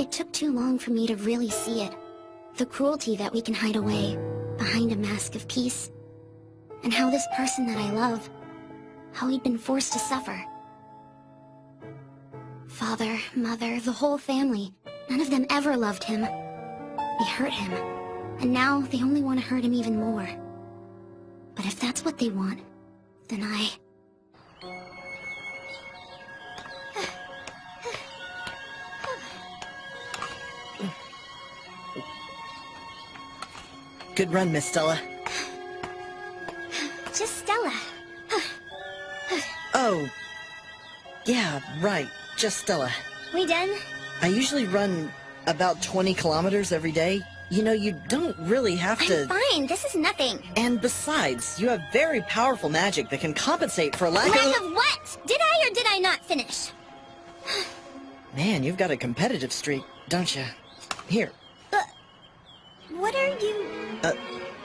It took too long for me to really see it. The cruelty that we can hide away behind a mask of peace. And how this person that I love, how he'd been forced to suffer. Father, mother, the whole family, none of them ever loved him. They hurt him, and now they only want to hurt him even more. But if that's what they want, then I... Good run, Miss Stella. Just Stella. Oh. Yeah, right. Just Stella. We done? I usually run about 20 kilometers every day. You know, you don't really have to... I'm fine. This is nothing. And besides, you have very powerful magic that can compensate for lack of what? Did I or did I not finish? Man, you've got a competitive streak, don't you? Here. What are you...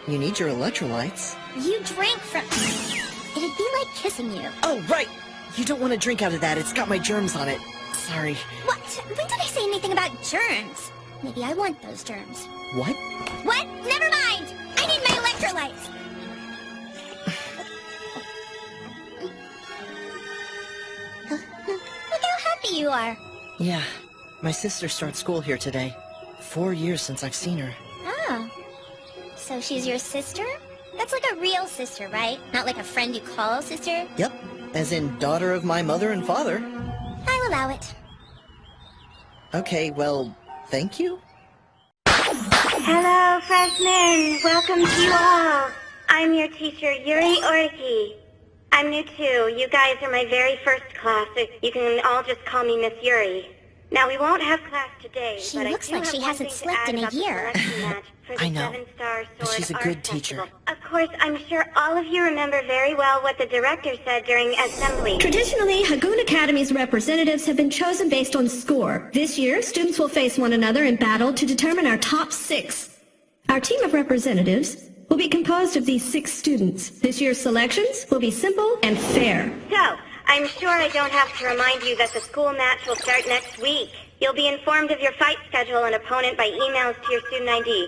You need your electrolytes. You drank from... It'd be like kissing you. Oh, right! You don't want to drink out of that. It's got my germs on it. Sorry. What? When did I say anything about germs? Maybe I want those germs. What? What? Never mind! I need my electrolytes! Look how happy you are. Yeah. My sister starts school here today. 4 years since I've seen her. Oh. So she's your sister? That's like a real sister, right? Not like a friend you call sister? Yep. As in daughter of my mother and father. I'll allow it. Okay, well, thank you. Hello, freshmen. Welcome to you all. I'm your teacher, Yuri Oriki. I'm new too. You guys are my very first class. So you can all just call me Miss Yuri. Now, we won't have class today, She but looks I do like have she one hasn't thing to slept add in a about the year. selection match for the I know, 7-Star but Sword she's a Art good teacher. Festival. Of course, I'm sure all of you remember very well what the director said during assembly. Traditionally, Hagoon Academy's representatives have been chosen based on score. This year, students will face one another in battle to determine our top 6. Our team of representatives will be composed of these 6 students. This year's selections will be simple and fair. So, I'm sure I don't have to remind you that the school match will start next week. You'll be informed of your fight schedule and opponent by emails to your student ID.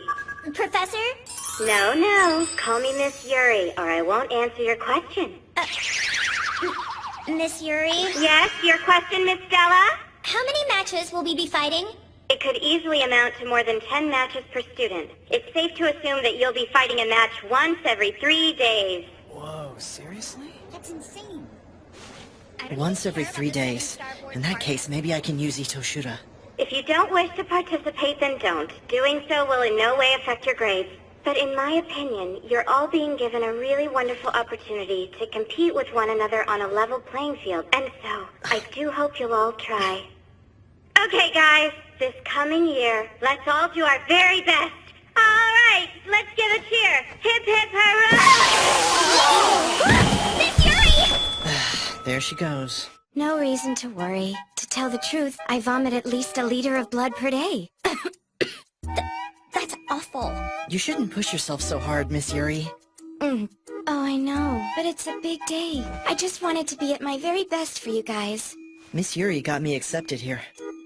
Professor? No. Call me Miss Yuri, or I won't answer your question. Miss Yuri? Yes, your question, Miss Stella? How many matches will we be fighting? It could easily amount to more than 10 matches per student. It's safe to assume that you'll be fighting a match once every 3 days. Whoa, seriously? That's insane. Once every 3 days. In that case, maybe I can use Itoshura. If you don't wish to participate, then don't. Doing so will in no way affect your grades. But in my opinion, you're all being given a really wonderful opportunity to compete with one another on a level playing field. And so, I do hope you'll all try. Okay, guys, this coming year, let's all do our very best. All right, let's give a cheer. Hip, hip, hooray! Miss Yuri! There she goes. No reason to worry. To tell the truth, I vomit at least a liter of blood per day. That's awful. You shouldn't push yourself so hard, Miss Yuri. Oh, I know, but it's a big day. I just wanted to be at my very best for you guys. Miss Yuri got me accepted here.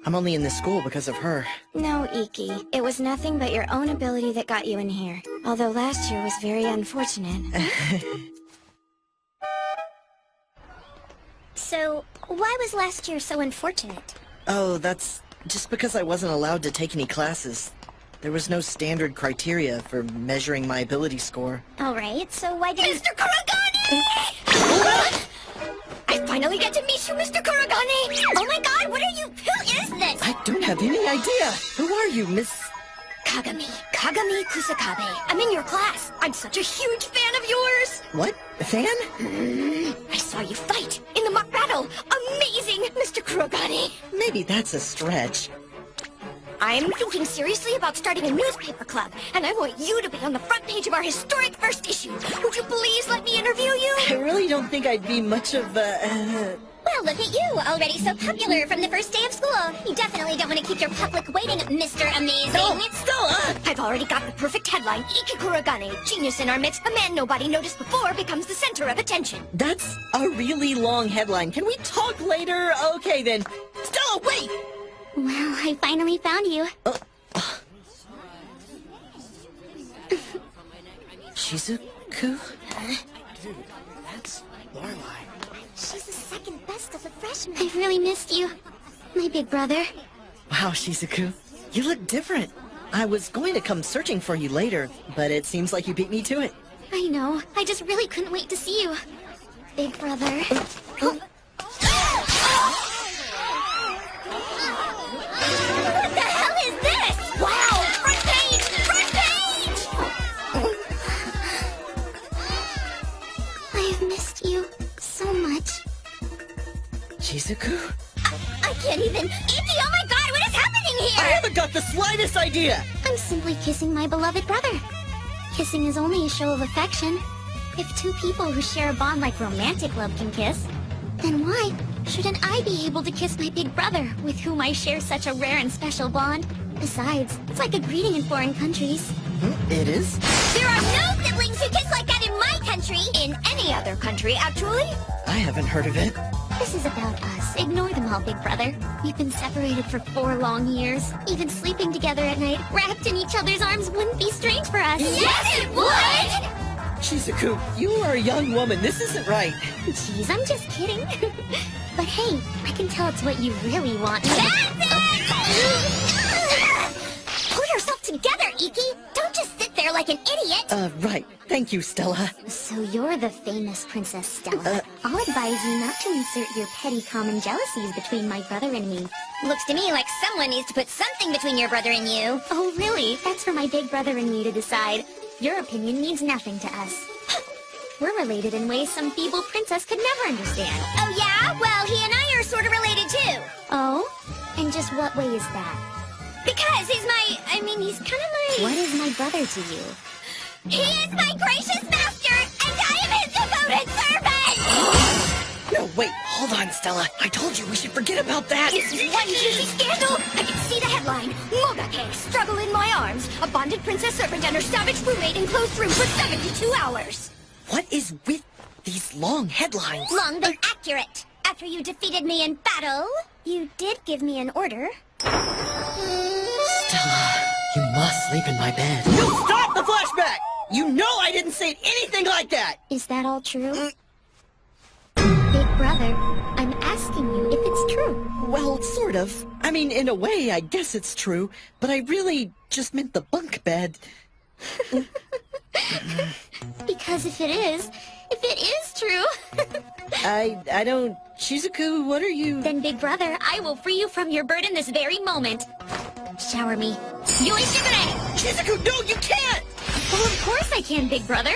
I'm only in this school because of her. No, Iki. It was nothing but your own ability that got you in here. Although last year was very unfortunate. So, why was last year so unfortunate? Oh, that's just because I wasn't allowed to take any classes. There was no standard criteria for measuring my ability score. Alright, so why didn't... Mr. Kuragane! I finally get to meet you, Mr. Kuragane! Oh my god, what are you... Who is this? I don't have any idea. Who are you, Miss... Kagami Kusakabe. I'm in your class. I'm such a huge fan of yours. What? A fan? I saw you fight in the mock battle. Amazing, Mr. Kuragane. Maybe that's a stretch. I'm thinking seriously about starting a newspaper club, and I want you to be on the front page of our historic first issue. Would you please let me interview you? I really don't think I'd be much of a... Well, look at you, already so popular from the first day of school. You definitely don't want to keep your public waiting, Mr. Amazing. No, Stella! I've already got the perfect headline. Iki Kuragane, genius in our midst, a man nobody noticed before becomes the center of attention. That's a really long headline. Can we talk later? Okay, then. Stella, wait! Well, I finally found you. Shizuku? That's Lorelai. She's the second best of the freshmen. I've really missed you, my big brother. Wow, Shizuku. You look different. I was going to come searching for you later, but it seems like you beat me to it. I know. I just really couldn't wait to see you. Big brother. What the hell is this? Wow! Front page! Front page! I've missed you so much. Shizuku? I can't even... Icky, oh my god, what is happening I here? haven't got the slightest idea! I'm simply kissing my beloved brother. Kissing is only a show of affection. If two people who share a bond like romantic love can kiss, then why shouldn't I be able to kiss my big brother, with whom I share such a rare and special bond? Besides, it's like a greeting in foreign countries. It is? There are no siblings who kiss like that in my country! In any other country, actually. I haven't heard of it. This is about us. Ignore them all, big brother. We've been separated for 4 long years. Even sleeping together at night, wrapped in each other's arms, wouldn't be strange for us. Yes, it would! Shizuku, you are a young woman. This isn't right. Jeez, I'm just kidding. But hey, I can tell it's what you really want. Pull yourself together, Iki! Don't just sit there like an idiot! Right. Thank you, Stella. So you're the famous Princess Stella. I'll advise you not to insert your petty common jealousies between my brother and me. Looks to me like someone needs to put something between your brother and you. Oh, really? That's for my big brother and me to decide. Your opinion means nothing to us. We're related in ways some feeble princess could never understand. Oh yeah? Well, he and I are sort of related too. Oh? In just what way is that? Because he's he's kind of my... What is my brother to you? He is my gracious master, and I am his devoted servant! No, wait. Hold on, Stella. I told you we should forget about that. This is one juicy scandal! I can see the headline. Mogake, struggle in my arms. A bonded princess servant and her savage roommate in closed room for 72 hours. What is with these long headlines? Long but accurate. After you defeated me in battle, you did give me an order. Stella, you must sleep in my bed. No, stop the flashback! You know I didn't say anything like that! Is that all true? Big brother, I'm asking you if it's true. Well, sort of. I mean, in a way, I guess it's true, but I really just meant the bunk bed. Because if it is true, I don't... Shizuku, what are you... then big brother, I will free you from your burden this very moment. Shower me. Yoishigure! Shizuku, no, you can't! Well, of course I can, big brother.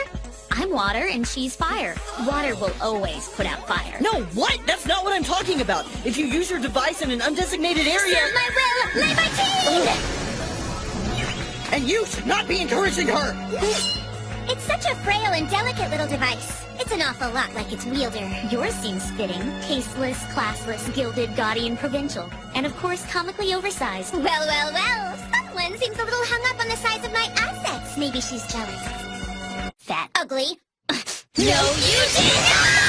I'm water and she's fire. Water will always put out fire. No, what? That's not what I'm talking about. If you use your device in an undesignated area... Serve my will, lay my team! And you should not be encouraging her! It's such a frail and delicate little device. It's an awful lot like its wielder. Yours seems fitting. Tasteless, classless, gilded, gaudy, and provincial. And of course, comically oversized. Well. Someone seems a little hung up on the size of my assets. Maybe she's jealous. Fat. Ugly. No, you did not!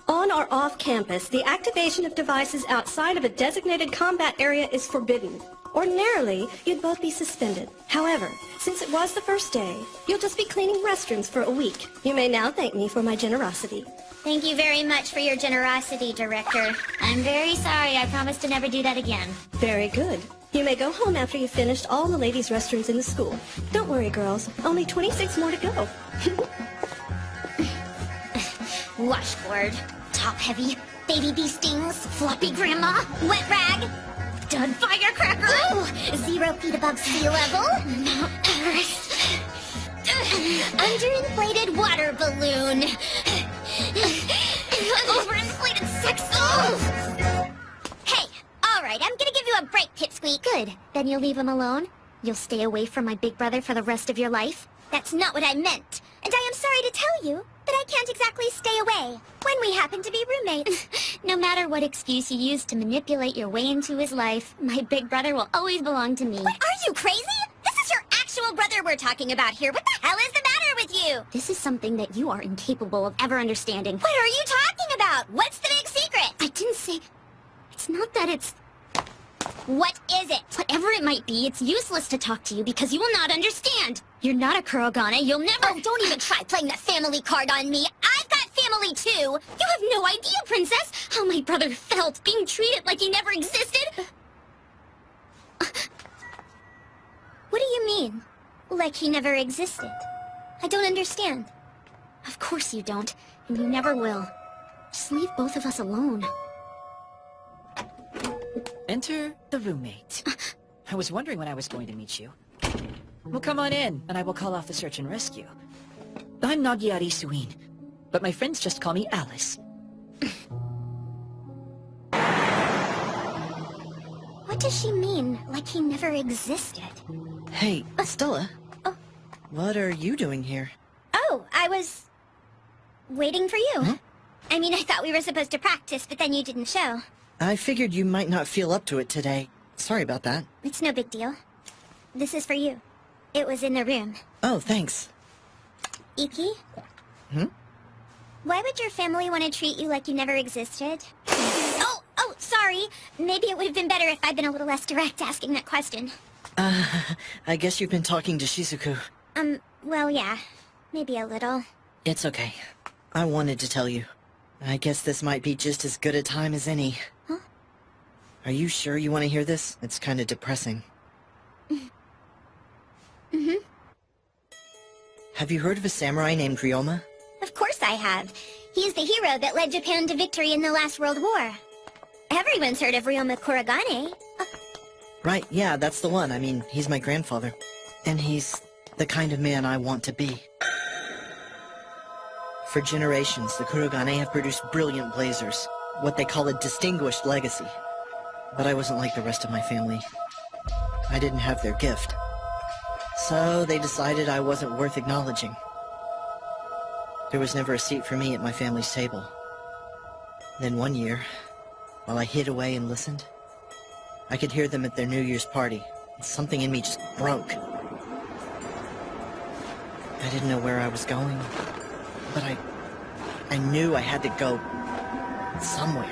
On or off campus, the activation of devices outside of a designated combat area is forbidden. Ordinarily, you'd both be suspended. However, since it was the first day, you'll just be cleaning restrooms for a week. You may now thank me for my generosity. Thank you very much for your generosity, Director. I'm very sorry. I promise to never do that again. Very good. You may go home after you've finished all the ladies' restrooms in the school. Don't worry, girls. Only 26 more to go. Washboard. Top heavy. Baby bee stings. Floppy grandma. Wet rag. Dud firecracker. Ooh, 0 feet above sea level. Mount Everest. Underinflated water balloon. Overinflated sex doll. Hey, all right, I'm gonna give you a break, Pipsqueak. Good. Then you'll leave him alone? You'll stay away from my big brother for the rest of your life? That's not what I meant. And I am sorry to tell you that I can't exactly stay away when we happen to be roommates. No matter what excuse you use to manipulate your way into his life, my big brother will always belong to me. What, are you crazy? This is your actual little brother we're talking about here. What the hell is the matter with you? This is something that you are incapable of ever understanding. What are you talking about? What's the big secret? I didn't say... It's not that it's... What is it? Whatever it might be, it's useless to talk to you because you will not understand. You're not a Kurogane, you'll never... Oh, don't even try playing the family card on me. I've got family too. You have no idea, Princess, how my brother felt being treated like he never existed. What do you mean? Like he never existed? I don't understand. Of course you don't, and you never will. Just leave both of us alone. Enter the roommate. I was wondering when I was going to meet you. Well, come on in, and I will call off the search and rescue. I'm Nagiari Suin, but my friends just call me Alice. What does she mean, like he never existed? Hey, Stella. Oh. What are you doing here? Oh, I was... waiting for you. Huh? I mean, I thought we were supposed to practice, but then you didn't show. I figured you might not feel up to it today. Sorry about that. It's no big deal. This is for you. It was in the room. Oh, thanks. Iki? Hmm? Why would your family want to treat you like you never existed? Oh, sorry. Maybe it would have been better if I'd been a little less direct asking that question. I guess you've been talking to Shizuku. Well, yeah. Maybe a little. It's okay. I wanted to tell you. I guess this might be just as good a time as any. Huh? Are you sure you want to hear this? It's kind of depressing. Mm-hmm. Have you heard of a samurai named Ryoma? Of course I have. He's the hero that led Japan to victory in the last World War. Everyone's heard of Ryoma Kurogane. Right, yeah, that's the one. I mean, he's my grandfather. And he's the kind of man I want to be. For generations, the Kurogane have produced brilliant blazers, what they call a distinguished legacy. But I wasn't like the rest of my family. I didn't have their gift. So they decided I wasn't worth acknowledging. There was never a seat for me at my family's table. Then one year, while I hid away and listened, I could hear them at their New Year's party, and something in me just broke. I didn't know where I was going, but I knew I had to go somewhere.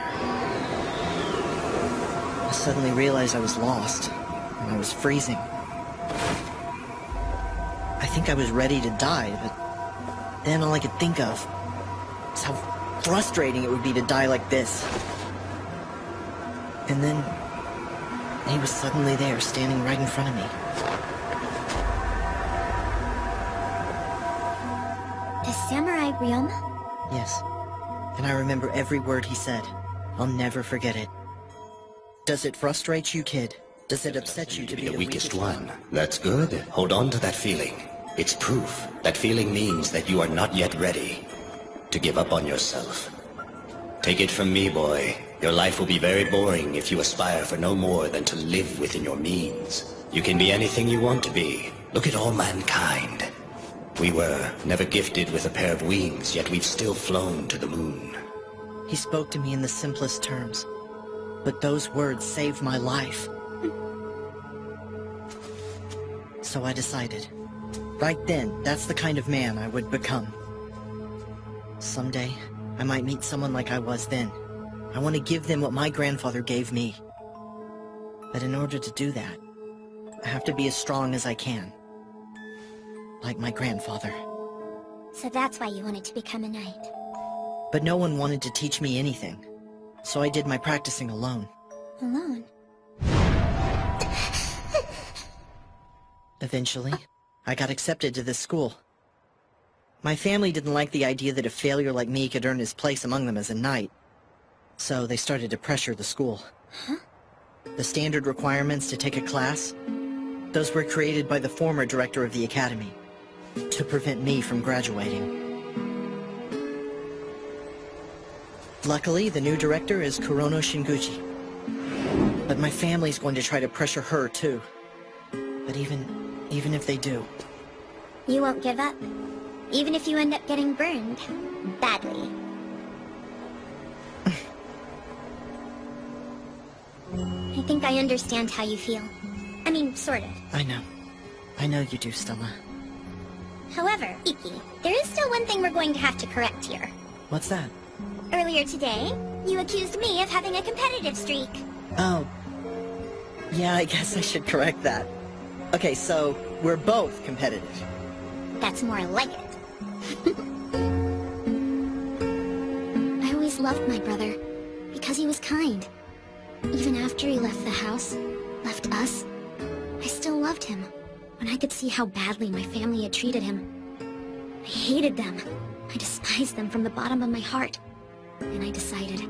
I suddenly realized I was lost, and I was freezing. I think I was ready to die, but then all I could think of was how frustrating it would be to die like this. And then he was suddenly there, standing right in front of me. The samurai Ryoma? Yes. And I remember every word he said. I'll never forget it. Does it frustrate you, kid? Does it upset you to be the weakest one? That's good. Hold on to that feeling. It's proof. That feeling means that you are not yet ready to give up on yourself. Take it from me, boy. Your life will be very boring if you aspire for no more than to live within your means. You can be anything you want to be. Look at all mankind. We were never gifted with a pair of wings, yet we've still flown to the moon. He spoke to me in the simplest terms. But those words saved my life. So I decided. Right then, that's the kind of man I would become. Someday, I might meet someone like I was then. I want to give them what my grandfather gave me. But in order to do that, I have to be as strong as I can. Like my grandfather. So that's why you wanted to become a knight. But no one wanted to teach me anything. So I did my practicing alone. Alone? Eventually, I got accepted to this school. My family didn't like the idea that a failure like me could earn his place among them as a knight. So they started to pressure the school. Huh? The standard requirements to take a class, those were created by the former director of the academy, to prevent me from graduating. Luckily, the new director is Kurono Shinguchi. But my family's going to try to pressure her too. But even if they do... You won't give up? Even if you end up getting burned? Badly. I think I understand how you feel. I mean, sort of. I know. I know you do, Stella. However, Iki, there is still one thing we're going to have to correct here. What's that? Earlier today, you accused me of having a competitive streak. Oh. Yeah, I guess I should correct that. Okay, so we're both competitive. That's more like it. I always loved my brother because he was kind. Even after he left the house, left us, I still loved him when I could see how badly my family had treated him. I hated them. I despised them from the bottom of my heart. And I decided,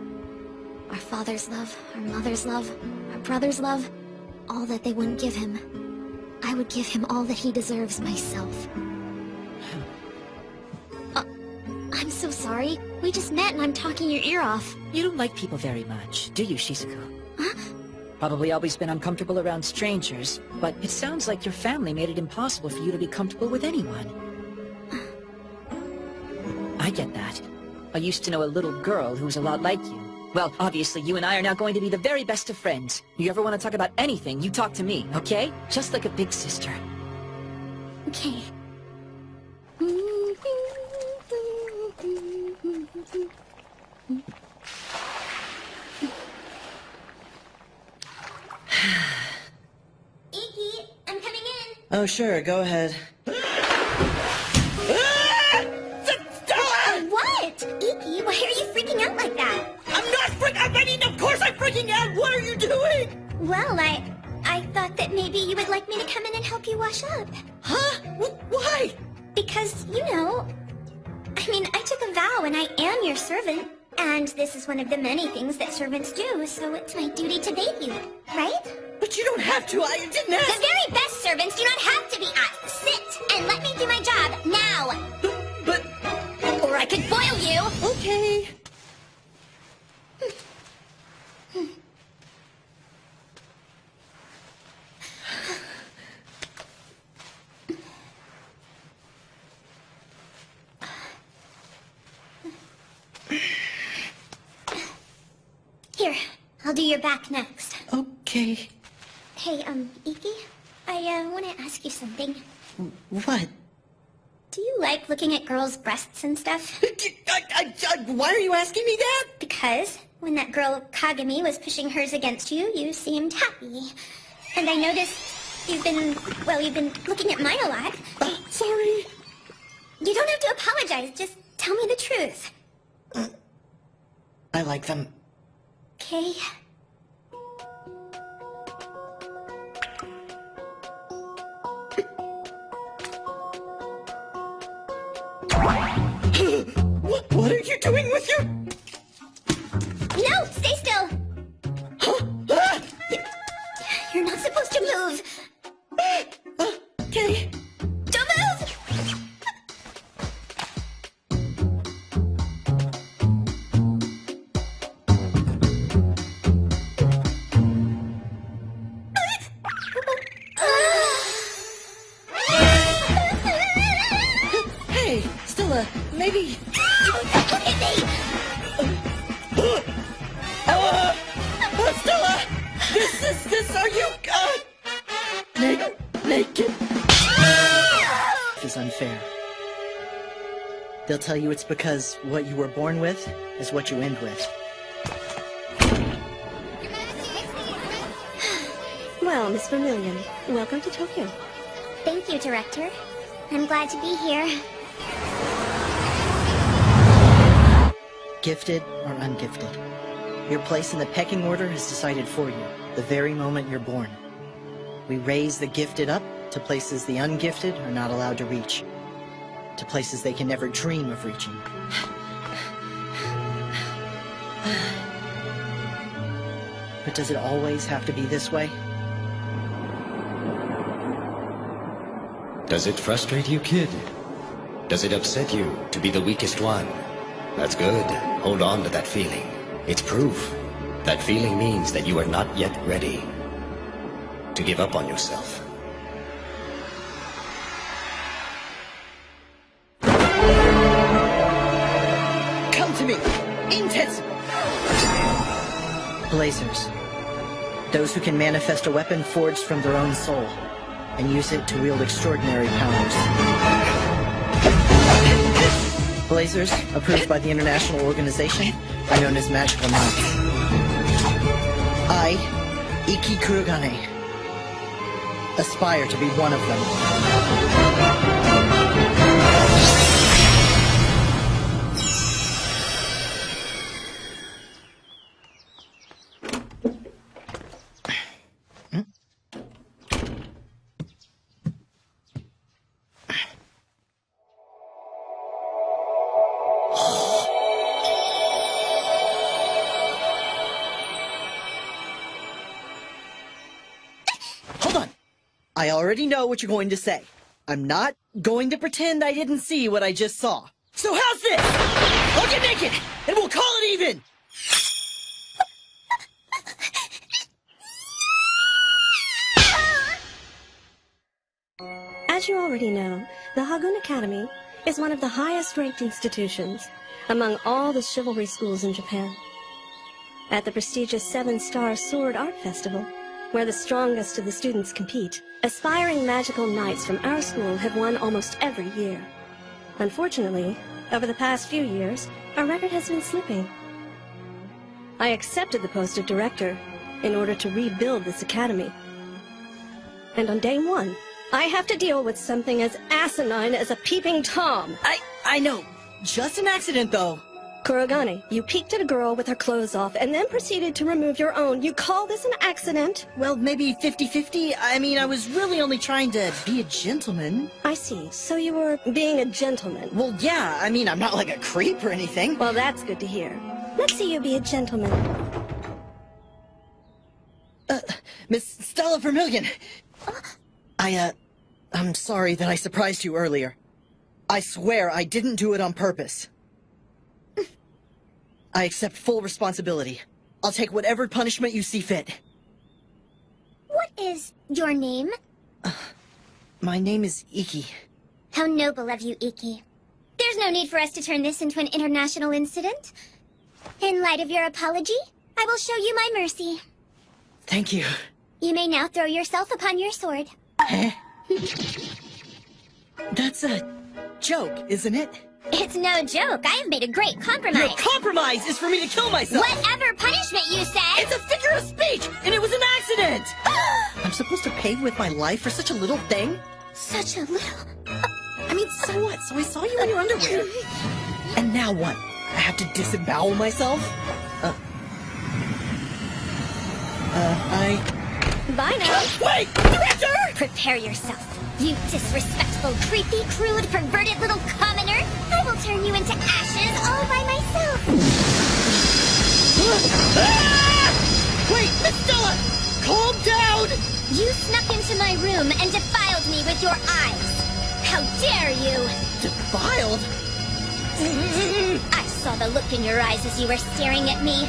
our father's love, our mother's love, our brother's love, all that they wouldn't give him, I would give him all that he deserves myself. I'm so sorry. We just met and I'm talking your ear off. You don't like people very much, do you, Shizuku? Huh? Probably always been uncomfortable around strangers, but it sounds like your family made it impossible for you to be comfortable with anyone. I get that. I used to know a little girl who was a lot like you. Well, obviously, you and I are now going to be the very best of friends. You ever want to talk about anything, you talk to me, okay? Just like a big sister. Okay. Iki, I'm coming in. Oh, sure, go ahead. What? Iki, why are you freaking out like that? I'm not I mean, of course I'm freaking out! What are you doing? Well, I thought that maybe you would like me to come in and help you wash up. Huh? Why? Because, you know, I mean, I took a vow and I am your servant. And this is one of the many things that servants do, so it's my duty to bathe you, right? But you don't have to, I didn't The ask! very best servants do not have to be asked. Sit and let me do my job now. But... Or I could boil you. Okay. Here, I'll do your back next. Okay. Hey, Iki, I want to ask you something. What? Do you like looking at girls' breasts and stuff? Why are you asking me that? Because when that girl Kagami was pushing hers against you, you seemed happy. And I noticed you've been looking at mine a lot. Sorry. You don't have to apologize, just tell me the truth. I like them. Okay? What are you doing with your... No, stay still. You're not supposed to move. Okay. Don't move! Hey, Stella, maybe... Look at me! Stella! Are you, naked? This is unfair. They'll tell you it's because what you were born with is what you end with. Well, Miss Vermillion, welcome to Tokyo. Thank you, Director. I'm glad to be here. Gifted or ungifted, your place in the pecking order is decided for you the very moment you're born. We raise the gifted up to places the ungifted are not allowed to reach, to places they can never dream of reaching. But does it always have to be this way? Does it frustrate you, kid? Does it upset you to be the weakest one? That's good. Hold on to that feeling. It's proof. That feeling means that you are not yet ready to give up on yourself. Come to me! Intensible! Blazers. Those who can manifest a weapon forged from their own soul. and use it to wield extraordinary powers. Blazers, approved by the international organization, are known as magical knights. I, Iki Kurogane, aspire to be one of them. Hold on. I already know what you're going to say. I'm not going to pretend I didn't see what I just saw. So how's this? I'll get naked, and we'll call it even! As you already know, the Hagun Academy is one of the highest-ranked institutions among all the chivalry schools in Japan. At the prestigious 7-Star Sword Art Festival, where the strongest of the students compete, aspiring magical knights from our school have won almost every year. Unfortunately, over the past few years, our record has been slipping. I accepted the post of director in order to rebuild this academy. And on day one, I have to deal with something as asinine as a peeping Tom. I know. Just an accident, though. Kurogane, you peeked at a girl with her clothes off and then proceeded to remove your own. You call this an accident? Well, maybe 50-50. I mean, I was really only trying to be a gentleman. I see. So you were being a gentleman. Well, yeah. I mean, I'm not like a creep or anything. Well, that's good to hear. Let's see you be a gentleman. Miss Stella Vermillion. I'm sorry that I surprised you earlier. I swear I didn't do it on purpose. I accept full responsibility. I'll take whatever punishment you see fit. What is your name? My name is Iki. How noble of you, Iki. There's no need for us to turn this into an international incident. In light of your apology, I will show you my mercy. Thank you. You may now throw yourself upon your sword. Huh? That's a joke, isn't it? It's no joke. I have made a great compromise. Your compromise is for me to kill myself! Whatever punishment you said! It's a figure of speech, and it was an accident! I'm supposed to pay with my life for such a little thing? Such a little... I mean, so what? So I saw you in your underwear. And now what? I have to disembowel myself? Bye now. Wait! Director! Prepare yourself. You disrespectful, creepy, crude, perverted little commoner. I will turn you into ashes all by myself. Wait, Miss Stella! Calm down! You snuck into my room and defiled me with your eyes. How dare you! Defiled? I saw the look in your eyes as you were staring at me.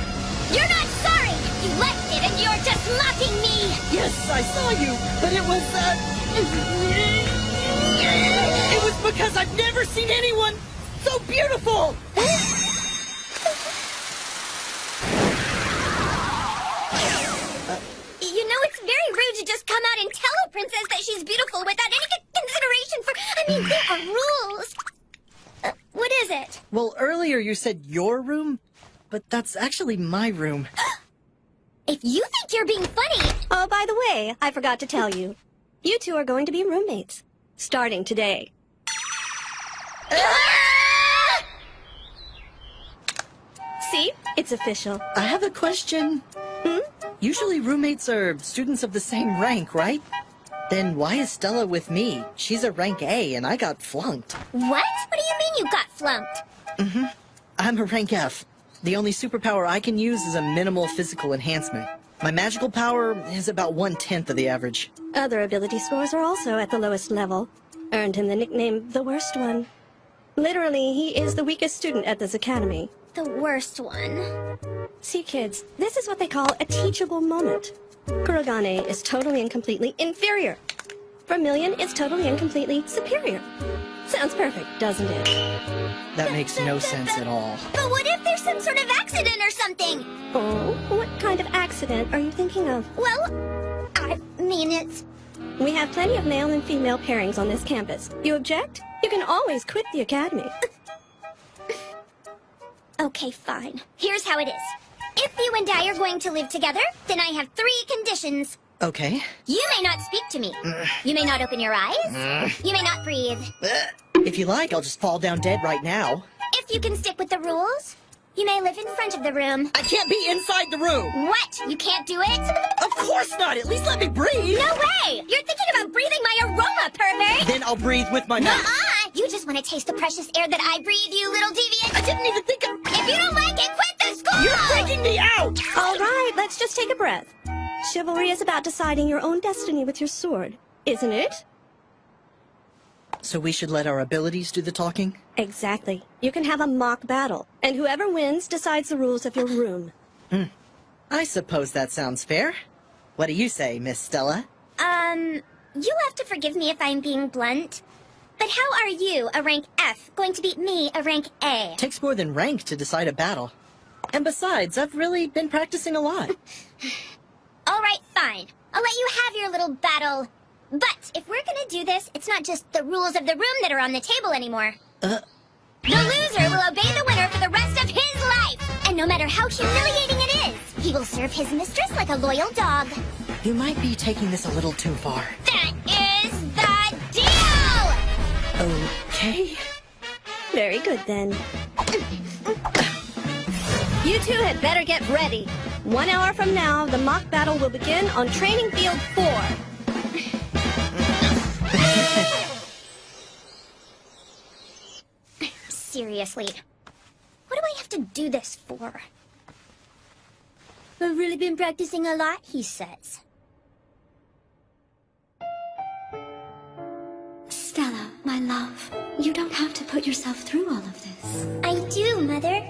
You're not sorry! You liked it and you're just mocking me! Yes, I saw you, but it was, It was because I've never seen anyone so beautiful! You know, it's very rude to just come out and tell a princess that she's beautiful without any consideration for... I mean, there are rules. What is it? Well, earlier you said your room, but that's actually my room. If you think you're being funny... Oh, by the way, I forgot to tell you. You two are going to be roommates. Starting today. See? It's official. I have a question. Usually roommates are students of the same rank, right? Then why is Stella with me? She's a rank A and I got flunked. What? What do you mean you got flunked? I'm a rank F. The only superpower I can use is a minimal physical enhancement. My magical power is about 1/10 of the average. Other ability scores are also at the lowest level. Earned him the nickname the Worst One. Literally, he is the weakest student at this academy. The worst one. See, kids, this is what they call a teachable moment. Kurogane is totally and completely inferior. Vermillion is totally and completely superior. Sounds perfect, doesn't it? That makes no sense at all. But what if there's some sort of accident or something? Oh, what kind of accident are you thinking of? Well, I mean, it's We have plenty of male and female pairings on this campus. You object? You can always quit the academy. Okay, fine. Here's how it is. If you and I are going to live together, then I have 3 conditions. Okay. You may not speak to me. You may not open your eyes. You may not breathe. If you like, I'll just fall down dead right now. If you can stick with the rules, you may live in front of the room. I can't be inside the room! What? You can't do it? Of course not! At least let me breathe! No way! You're thinking about breathing my aroma, pervert! Then I'll breathe with my mouth. Nuh-uh! You just want to taste the precious air that I breathe, you little deviant! I didn't even think of... If you don't like it, quit the school! You're freaking me out! All right, let's just take a breath. Chivalry is about deciding your own destiny with your sword, isn't it? So we should let our abilities do the talking? Exactly. You can have a mock battle, and whoever wins decides the rules of your room. I suppose that sounds fair. What do you say, Miss Stella? You'll have to forgive me if I'm being blunt. But how are you, a rank F, going to beat me, a rank A? Takes more than rank to decide a battle. And besides, I've really been practicing a lot. All right, fine. I'll let you have your little battle. But if we're gonna do this, it's not just the rules of the room that are on the table anymore. The loser will obey the winner for the rest of his life! And no matter how humiliating it is, he will serve his mistress like a loyal dog. You might be taking this a little too far. That is the deal! Okay. Very good, then. You two had better get ready. 1 hour from now, the mock battle will begin on Training Field 4. Seriously, what do I have to do this for? I've really been practicing a lot, he says. Stella, my love, you don't have to put yourself through all of this. I do, Mother.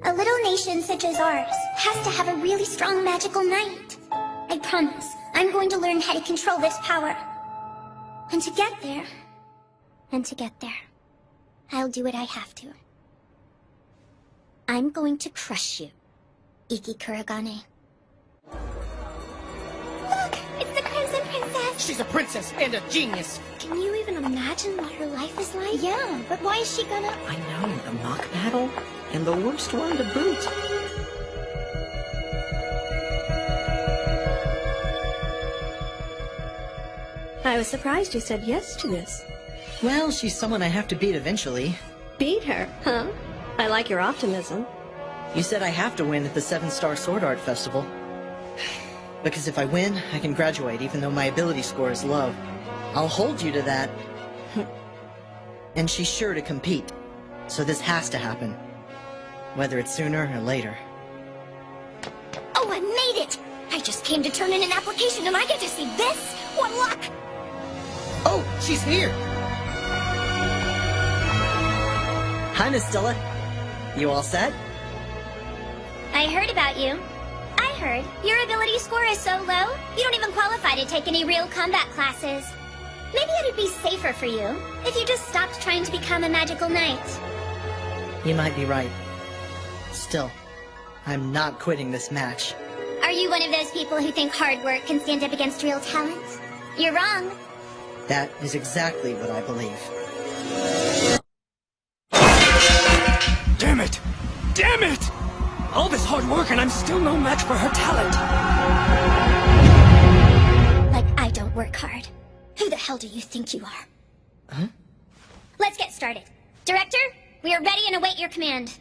A little nation such as ours has to have a really strong magical knight. I promise, I'm going to learn how to control this power. And to get there, I'll do what I have to. I'm going to crush you, Iki Kuragane. Look, it's the Crimson Princess! She's a princess and a genius. Can you even imagine what her life is like? Yeah, but why is she gonna... I know, the mock battle, and the worst one to boot. I was surprised you said yes to this. Well, she's someone I have to beat eventually. Beat her, huh? I like your optimism. You said I have to win at the 7-Star Sword Art Festival. Because if I win, I can graduate even though my ability score is low. I'll hold you to that. And she's sure to compete. So this has to happen. Whether it's sooner or later. Oh, I made it! I just came to turn in an application and I get to see this? What luck! Oh, she's here. Hi, Miss Stella. You all set? I heard about you. I heard your ability score is so low, you don't even qualify to take any real combat classes. Maybe it'd be safer for you if you just stopped trying to become a magical knight. You might be right. Still, I'm not quitting this match. Are you one of those people who think hard work can stand up against real talent? You're wrong. That is exactly what I believe. Damn it! Damn it! All this hard work and I'm still no match for her talent. Like I don't work hard. Who the hell do you think you are? Huh? Let's get started. Director, we are ready and await your command.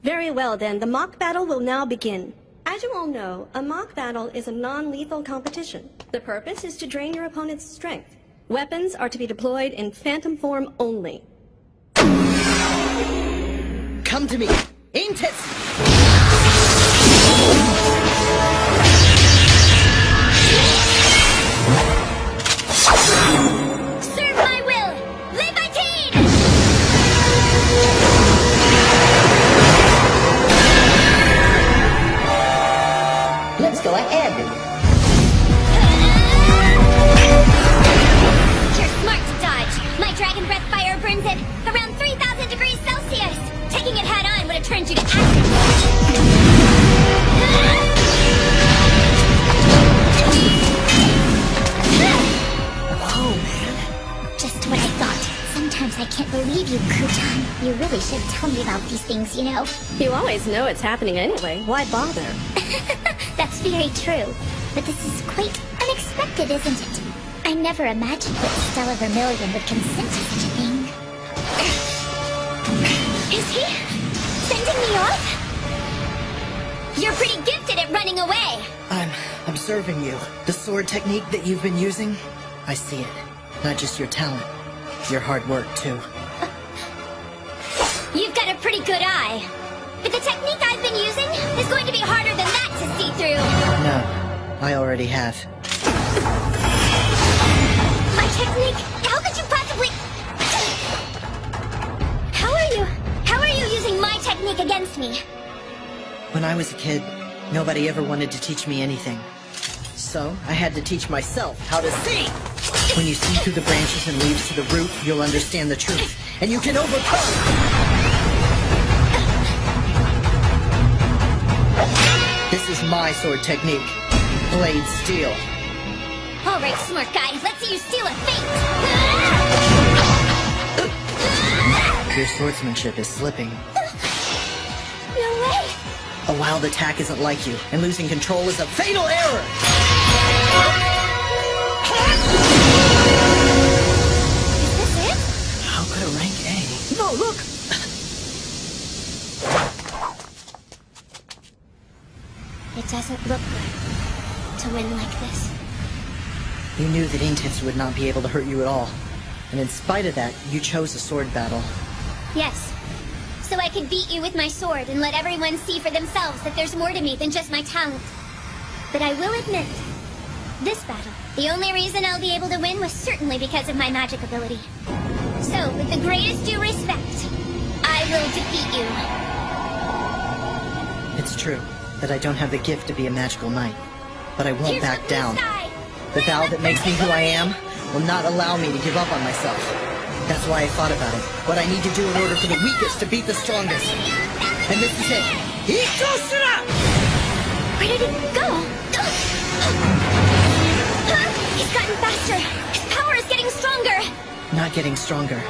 Very well, then. The mock battle will now begin. As you all know, a mock battle is a non-lethal competition. The purpose is to drain your opponent's strength. Weapons are to be deployed in phantom form only. Come to me! Aim tits! Serve my will! Libertine! Let's go ahead. You're smart to dodge. My dragon breath fire burns at around 3,000 degrees Celsius. Taking it head on would have turned you to ash. should tell me about these things, you know. You always know it's happening anyway. Why bother? That's very true. But this is quite unexpected, isn't it? I never imagined that Stella Vermilion would consent to such a thing. Is he sending me off? You're pretty gifted at running away. I'm observing you. The sword technique that you've been using, I see it. Not just your talent, your hard work, too. You've got a pretty good eye. But the technique I've been using is going to be harder than that to see through. No, I already have. My technique? How could you possibly... How are you using my technique against me? When I was a kid, nobody ever wanted to teach me anything. So, I had to teach myself how to see! When you see through the branches and leaves to the root, you'll understand the truth. And you can overcome! This is my sword technique. Blade Steel. All right, smart guy, let's see you steal a feint! Your swordsmanship is slipping. No way! A wild attack isn't like you, and losing control is a fatal error! Is this it? How could a rank A? No, look! It doesn't look good to win like this. You knew that Inktetsu would not be able to hurt you at all. And in spite of that, you chose a sword battle. Yes. So I could beat you with my sword and let everyone see for themselves that there's more to me than just my talent. But I will admit, this battle, the only reason I'll be able to win was certainly because of my magic ability. So, with the greatest due respect, I will defeat you. It's true that I don't have the gift to be a magical knight, but I won't Here's back the blue down. sky. The vow that makes me who I am will not allow me to give up on myself. That's why I thought about it. What I need to do in order for the weakest to beat the strongest. And this is it. Itoshira! Where did it go? He's gotten faster. His power is getting stronger. Not getting stronger.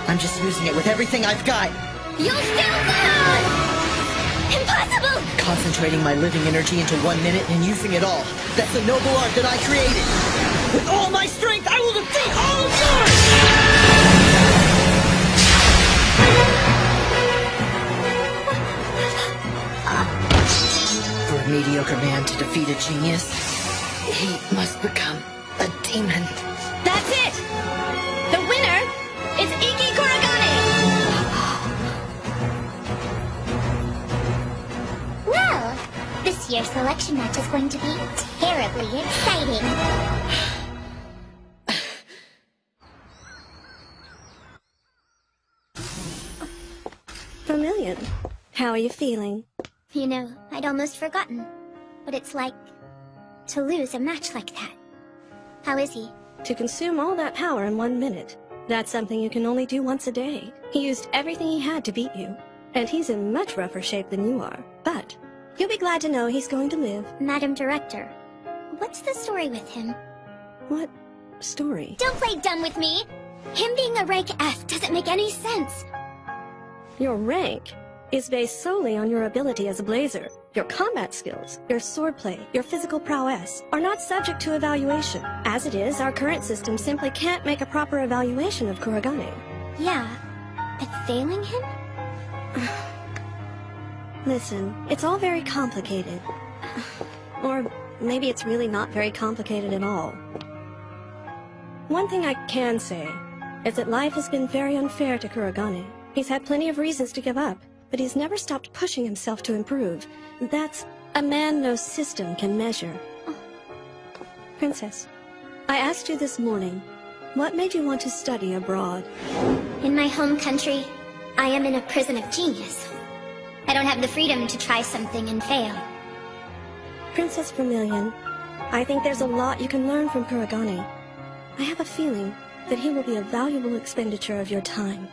I'm just using it with everything I've got. You'll still lose! Impossible! Concentrating my living energy into 1 minute and using it all. That's the noble art that I created. With all my strength, I will defeat all of yours! For a mediocre man to defeat a genius, he must become a demon. That's it! The winner is Iki Kuragane! Well, this year's selection match is going to be terribly exciting. Vermilion, how are you feeling? You know, I'd almost forgotten what it's like to lose a match like that. How is he? To consume all that power in 1 minute, that's something you can only do once a day. He used everything he had to beat you, and he's in much rougher shape than you are. But you'll be glad to know he's going to live. Madam Director, what's the story with him? What story? Don't play dumb with me! Him being a rank F doesn't make any sense. Your rank is based solely on your ability as a blazer. Your combat skills, your swordplay, your physical prowess are not subject to evaluation. As it is, our current system simply can't make a proper evaluation of Kuragane. Yeah, but failing him? Listen, it's all very complicated. Or maybe it's really not very complicated at all. One thing I can say is that life has been very unfair to Kuragane. He's had plenty of reasons to give up, but he's never stopped pushing himself to improve. That's a man no system can measure. Oh. Princess, I asked you this morning, what made you want to study abroad? In my home country, I am in a prison of genius. I don't have the freedom to try something and fail. Princess Vermilion, I think there's a lot you can learn from Kuragane. I have a feeling that he will be a valuable expenditure of your time.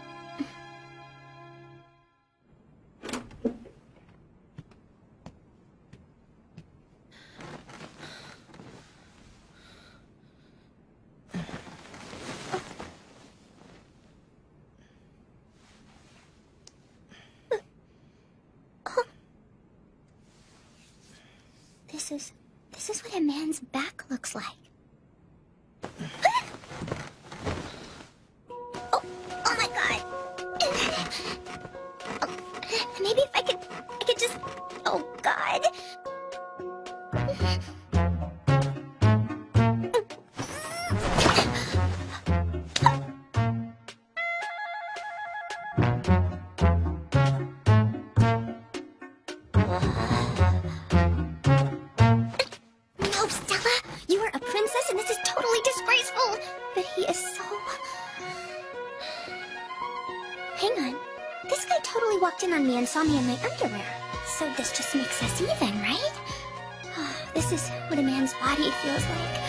This is what a man's back looks like. Oh my god. Maybe if I could just... Oh god. No, Stella! You are a princess and this is totally disgraceful! But he is so... Hang on. This guy totally walked in on me and saw me in my underwear. So this just makes us even, right? This is what a man's body feels like.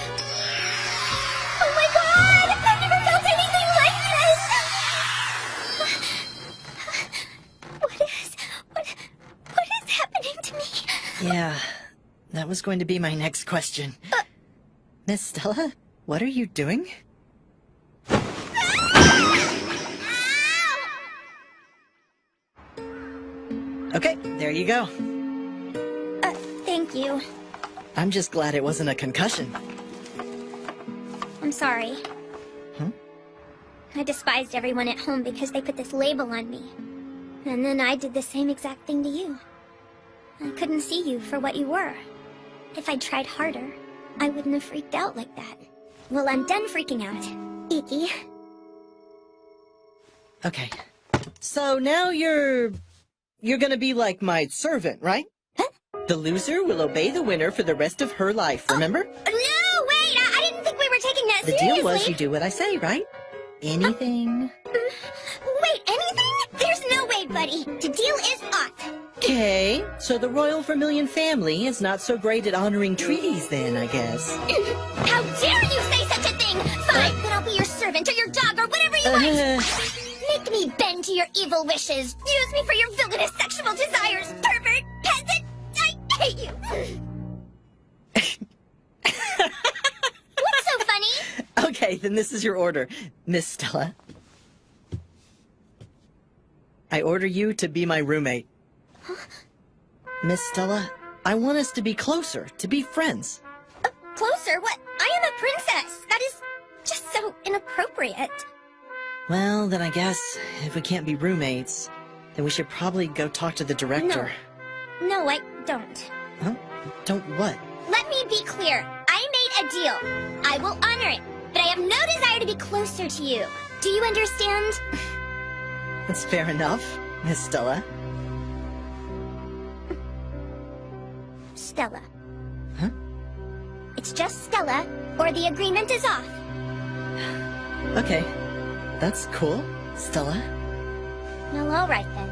Oh my god! I've never felt anything like this! What is happening to me? Yeah, that was going to be my next question. Miss Stella, what are you doing? Okay, there you go. Thank you. I'm just glad it wasn't a concussion. I'm sorry. Huh? I despised everyone at home because they put this label on me. And then I did the same exact thing to you. I couldn't see you for what you were. If I'd tried harder, I wouldn't have freaked out like that. Well, I'm done freaking out. Iki. Okay. So now you're gonna be like my servant, right? Huh? The loser will obey the winner for the rest of her life, remember? No, wait! I didn't think we were taking that The seriously! deal was you do what I say, right? Anything? Wait, anything? There's no way, buddy. The deal is off. Okay, so the Royal Vermilion family is not so great at honoring treaties then, I guess. How dare you say such a thing! Fine, then I'll be your servant or your dog or whatever you want! Make me bend to your evil wishes! Use me for your villainous sexual desires, pervert! Peasant! I hate you! What's so funny? Okay, then this is your order, Miss Stella. I order you to be my roommate. Miss Stella, I want us to be closer, to be friends. Closer? What? I am a princess! That is just so inappropriate. Well, then I guess if we can't be roommates, then we should probably go talk to the director. No, I don't. Huh? Don't what? Let me be clear. I made a deal. I will honor it, but I have no desire to be closer to you. Do you understand? That's fair enough, Miss Stella. Stella. Huh? It's just Stella, or the agreement is off. Okay, that's cool, Stella. Well, all right then.